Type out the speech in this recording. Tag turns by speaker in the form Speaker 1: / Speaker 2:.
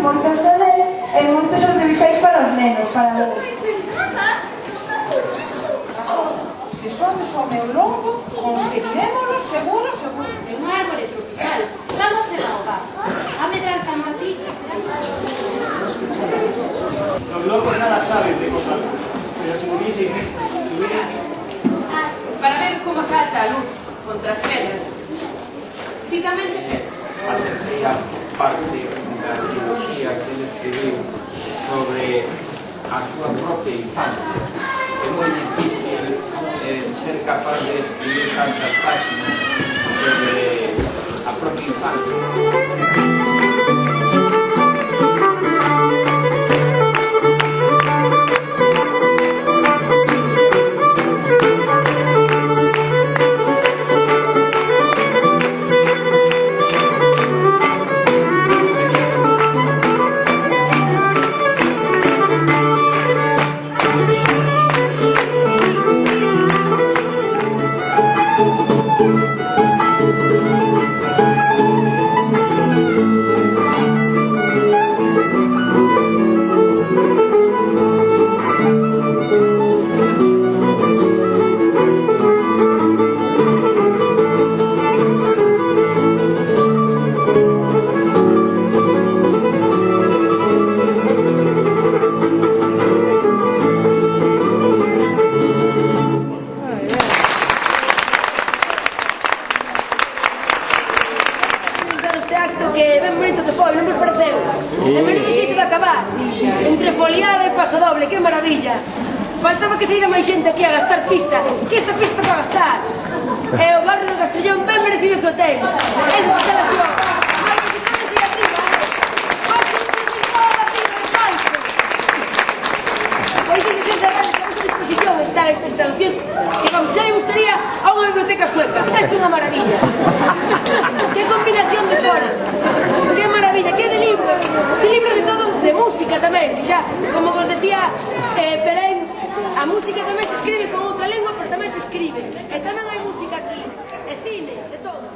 Speaker 1: moitos deles e moitos audiovisuais para os nenos, para os... Se sodes ao meu longo, conseguirémoslo seguro, seguro.
Speaker 2: En un árbore tropical, estamos en la hogar. A medrar tan matriz,
Speaker 3: Los locos nada saben de cosas, pero si hubiese visto, si hubieran visto.
Speaker 4: Para ver cómo salta a luz contra as pedras. Típicamente pedra.
Speaker 5: A terceira parte da trilogía que ele escribiu sobre a súa propia infancia. É moi difícil ser capaz de escribir tantas páginas sobre a propia infancia.
Speaker 6: Faltaba que saíra máis xente aquí a gastar pista, que esta pista para gastar. E o barrio do Castellón ben merecido que o ten. Esa instalación. ben, que xa, como vos decía Belén, a música tamén se escribe con outra lengua, pero tamén se escribe. E tamén hai música aquí, e cine, de todo.